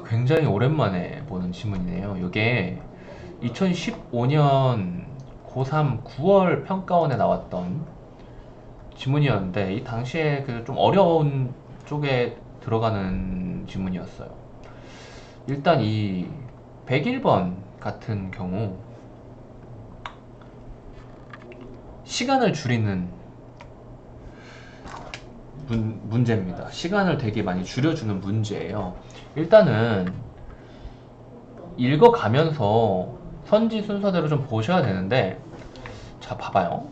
굉장히 오랜만에 보는 질문이네요. 이게 2015년 고3 9월 평가원에 나왔던 질문이었는데, 이 당시에 그 좀 어려운 쪽에 들어가는 질문이었어요. 일단 이 101번 같은 경우, 시간을 줄이는 문제입니다. 시간을 되게 많이 줄여주는 문제예요. 일단은 읽어가면서 선지 순서대로 좀 보셔야 되는데, 자, 봐봐요.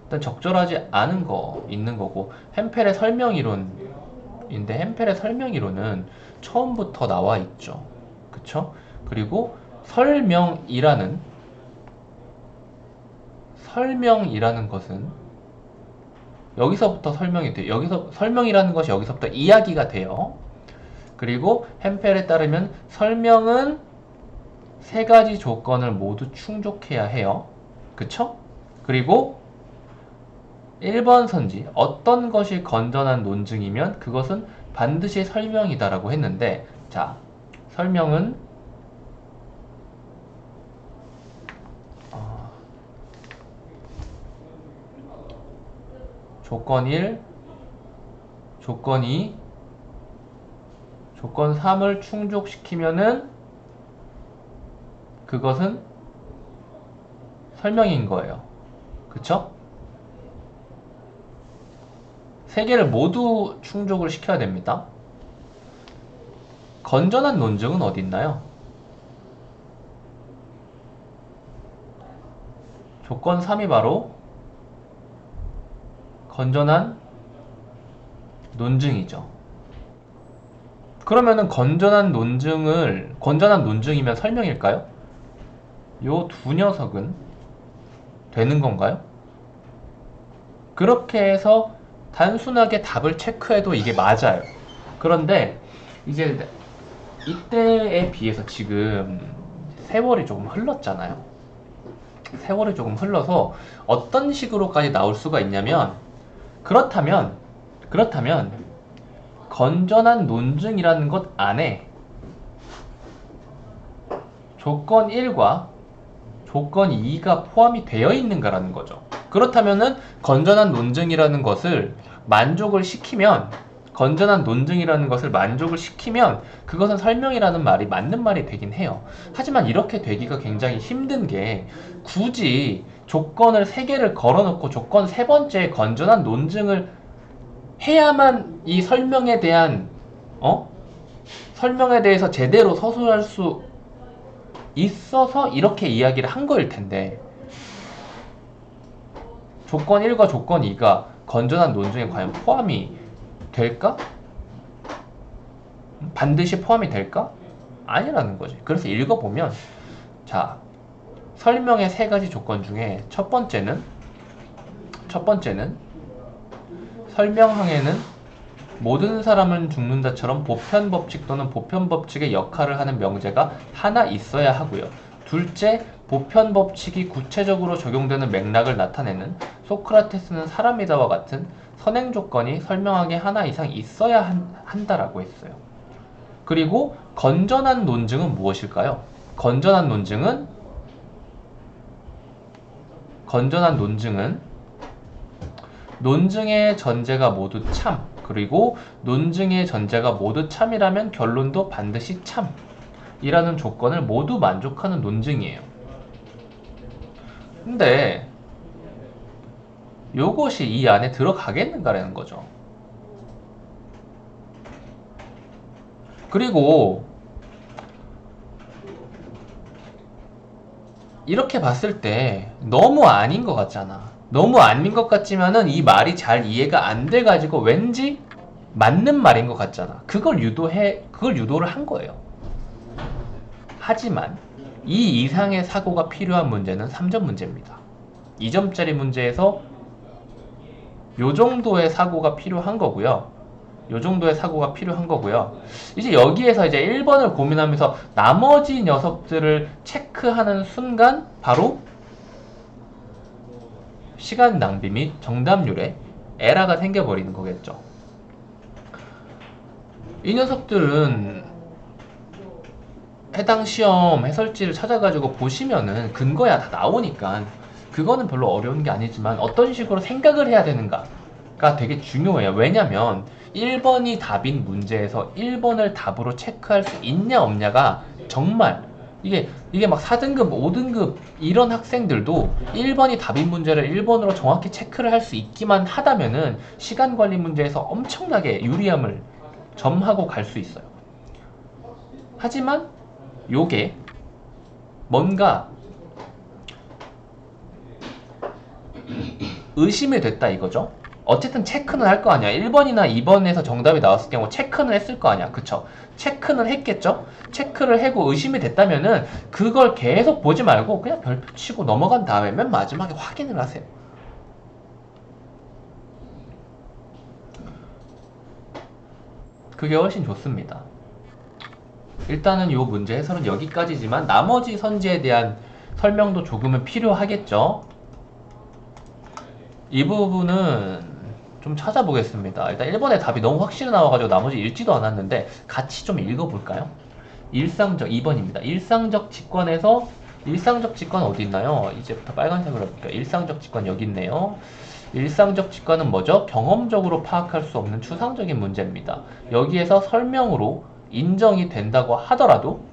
일단 적절하지 않은 거 있는 거고, 햄펠의 설명이론인데, 햄펠의 설명이론은 처음부터 나와 있죠. 그쵸? 그리고 설명이라는 것은 여기서부터 설명이 돼요. 여기서 설명이라는 것이 여기서부터 이야기가 돼요. 그리고 햄펠에 따르면 설명은 세 가지 조건을 모두 충족해야 해요. 그쵸? 그리고 1번 선지, 어떤 것이 건전한 논증이면 그것은 반드시 설명이다라고 했는데, 자, 설명은 어, 조건 1, 조건 2, 조건 3을 충족시키면은 그것은 설명인 거예요. 그쵸? 세 개를 모두 충족을 시켜야 됩니다. 건전한 논증은 어디 있나요? 조건 3이 바로 건전한 논증이죠. 그러면은 건전한 논증이면 설명일까요? 요 두 녀석은 되는 건가요? 그렇게 해서 단순하게 답을 체크해도 이게 맞아요. 그런데 이제 이때에 비해서 지금 세월이 조금 흘렀잖아요. 세월이 조금 흘러서 어떤 식으로까지 나올 수가 있냐면, 그렇다면 건전한 논증이라는 것 안에 조건 1과 조건 2가 포함이 되어 있는가라는 거죠. 그렇다면은 건전한 논증이라는 것을 만족을 시키면 그것은 설명이라는 말이 맞는 말이 되긴 해요. 하지만 이렇게 되기가 굉장히 힘든 게, 굳이 조건을 3개를 걸어놓고 조건 세 번째에 건전한 논증을 해야만 이 설명에 대해서 제대로 서술할 수 있어서 이렇게 이야기를 한 거일 텐데, 조건 1과 조건 2가 건전한 논증에 과연 포함이 될까? 반드시 포함이 될까? 아니라는 거지. 그래서 읽어보면, 자, 설명의 세 가지 조건 중에 첫 번째는 설명항에는 모든 사람은 죽는다처럼 보편법칙 또는 보편법칙의 역할을 하는 명제가 하나 있어야 하고요. 둘째, 보편법칙이 구체적으로 적용되는 맥락을 나타내는 소크라테스는 사람이다와 같은 선행 조건이 설명하기에 하나 이상 있어야 한다라고 했어요. 그리고 건전한 논증은 무엇일까요? 건전한 논증은 논증의 전제가 모두 참, 그리고 논증의 전제가 모두 참이라면 결론도 반드시 참이라는 조건을 모두 만족하는 논증이에요. 근데 요것이 이 안에 들어가겠는가라는 거죠. 그리고 이렇게 봤을 때 너무 아닌 것 같잖아. 너무 아닌 것 같지만은 이 말이 잘 이해가 안 돼가지고 왠지 맞는 말인 것 같잖아. 그걸 유도를 한 거예요. 하지만 이 이상의 사고가 필요한 문제는 3점 문제입니다. 2점짜리 문제에서 요 정도의 사고가 필요한 거고요. 이제 여기에서 이제 1번을 고민하면서 나머지 녀석들을 체크하는 순간 바로 시간 낭비 및 정답률에 에러가 생겨버리는 거겠죠. 이 녀석들은 해당 시험 해설지를 찾아가지고 보시면은 근거야 다 나오니까 그거는 별로 어려운 게 아니지만 어떤 식으로 생각을 해야 되는가가 되게 중요해요. 왜냐면 1번이 답인 문제에서 1번을 답으로 체크할 수 있냐 없냐가 정말 이게 막 4등급, 5등급 이런 학생들도 1번이 답인 문제를 1번으로 정확히 체크를 할 수 있기만 하다면은 시간 관리 문제에서 엄청나게 유리함을 점하고 갈 수 있어요. 하지만 요게 뭔가 의심이 됐다 이거죠. 어쨌든 체크는 할 거 아니야. 1번이나 2번에서 정답이 나왔을 경우 체크는 했을 거 아니야. 그쵸? 체크는 했겠죠? 체크를 하고 의심이 됐다면은 그걸 계속 보지 말고 그냥 별표 치고 넘어간 다음에 맨 마지막에 확인을 하세요. 그게 훨씬 좋습니다. 일단은 이 문제 해설은 여기까지지만 나머지 선지에 대한 설명도 조금은 필요하겠죠. 이 부분은 좀 찾아보겠습니다. 일단 1번의 답이 너무 확실히 나와가지고 나머지 읽지도 않았는데 같이 좀 읽어볼까요? 2번입니다. 일상적 직관에서 일상적 직관 어디 있나요? 이제부터 빨간색으로 해볼게요. 일상적 직관 여기 있네요. 일상적 직관은 뭐죠? 경험적으로 파악할 수 없는 추상적인 문제입니다. 여기에서 설명으로 인정이 된다고 하더라도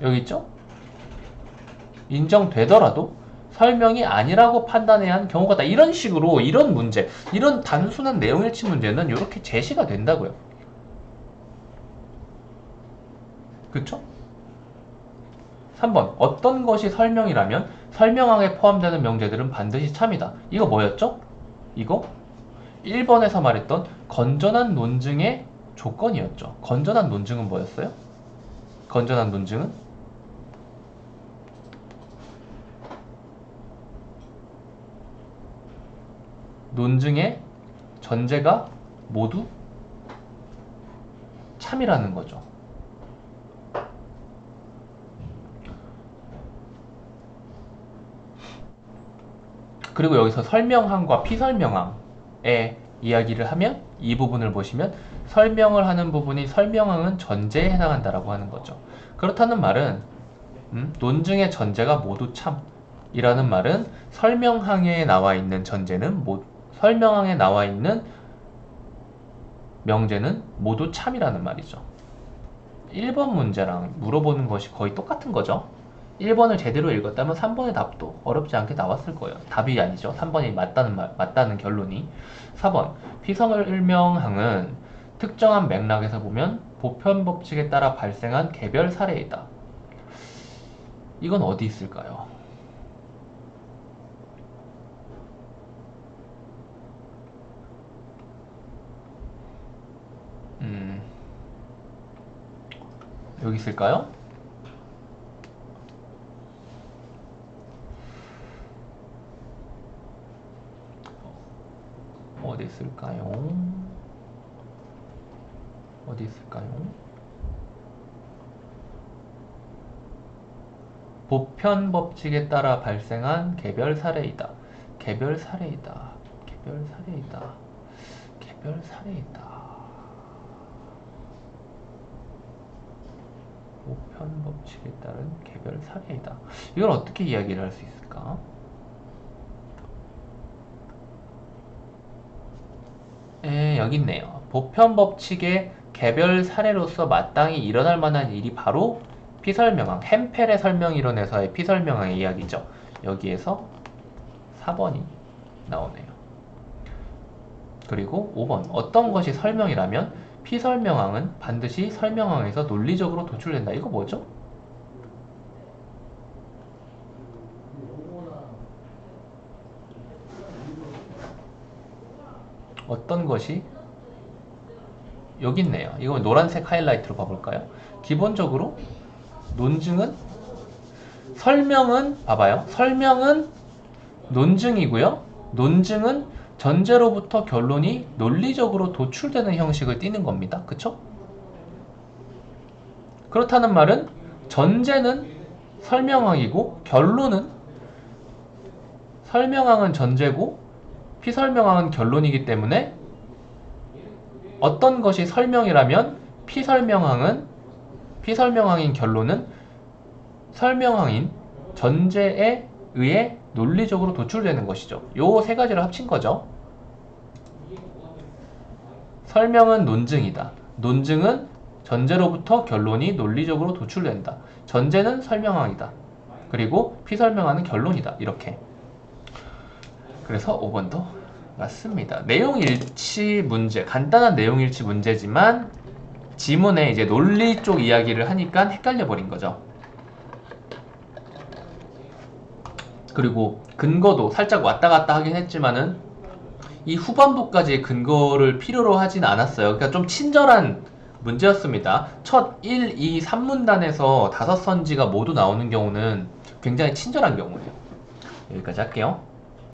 여기 있죠? 인정되더라도 설명이 아니라고 판단해야 하는 경우가 있다. 이런 식으로 이런 문제, 이런 단순한 내용일치 문제는 이렇게 제시가 된다고요. 그쵸? 3번 어떤 것이 설명이라면 설명항에 포함되는 명제들은 반드시 참이다. 이거 뭐였죠? 이거 1번에서 말했던 건전한 논증의 조건이었죠. 건전한 논증은 뭐였어요? 건전한 논증은 논증의 전제가 모두 참이라는 거죠. 그리고 여기서 설명항과 피설명항의 이야기를 하면 이 부분을 보시면 설명을 하는 부분이 설명항은 전제에 해당한다라고 하는 거죠. 그렇다는 말은 논증의 전제가 모두 참이라는 말은 설명항에 나와 있는 전제는 설명항에 나와 있는 명제는 모두 참이라는 말이죠. 1번 문제랑 물어보는 것이 거의 똑같은 거죠. 1번을 제대로 읽었다면 3번의 답도 어렵지 않게 나왔을 거예요. 답이 아니죠. 3번이 맞다는 결론이. 4번 피설명항은 특정한 맥락에서 보면 보편 법칙에 따라 발생한 개별 사례이다. 이건 어디 있을까요? 여기 있을까요? 어디 있을까요? 어디 있을까요? 보편 법칙에 따라 발생한 개별 사례이다. 개별 사례이다. 개별 사례이다. 개별 사례이다. 보편 법칙에 따른 개별 사례이다. 이걸 어떻게 이야기를 할 수 있을까? 여기 있네요. 보편 법칙의 개별 사례로서 마땅히 일어날 만한 일이 바로 피설명항, 햄펠의 설명이론에서의 피설명항의 이야기죠. 여기에서 4번이 나오네요. 그리고 5번 어떤 것이 설명이라면 피설명항은 반드시 설명항에서 논리적으로 도출된다. 이거 뭐죠? 어떤 것이 여기 있네요. 이거 노란색 하이라이트로 봐볼까요? 기본적으로 논증은 설명은 봐봐요. 설명은 논증이고요. 논증은 전제로부터 결론이 논리적으로 도출되는 형식을 띠는 겁니다. 그쵸? 그렇다는 말은 전제는 설명항이고 결론은 설명항은 전제고 피설명항은 결론이기 때문에 어떤 것이 설명이라면 피설명항인 결론은 설명항인 전제에 의해 논리적으로 도출되는 것이죠. 요 세 가지를 합친 거죠. 설명은 논증이다. 논증은 전제로부터 결론이 논리적으로 도출된다. 전제는 설명항이다. 그리고 피설명하는 결론이다. 이렇게. 그래서 5번도 맞습니다. 내용일치 문제, 간단한 내용일치 문제지만 지문에 이제 논리 쪽 이야기를 하니까 헷갈려 버린 거죠. 그리고 근거도 살짝 왔다 갔다 하긴 했지만은 이 후반부까지 근거를 필요로 하진 않았어요. 그러니까 좀 친절한 문제였습니다. 첫 1, 2, 3문단에서 5선지가 모두 나오는 경우는 굉장히 친절한 경우예요. 여기까지 할게요.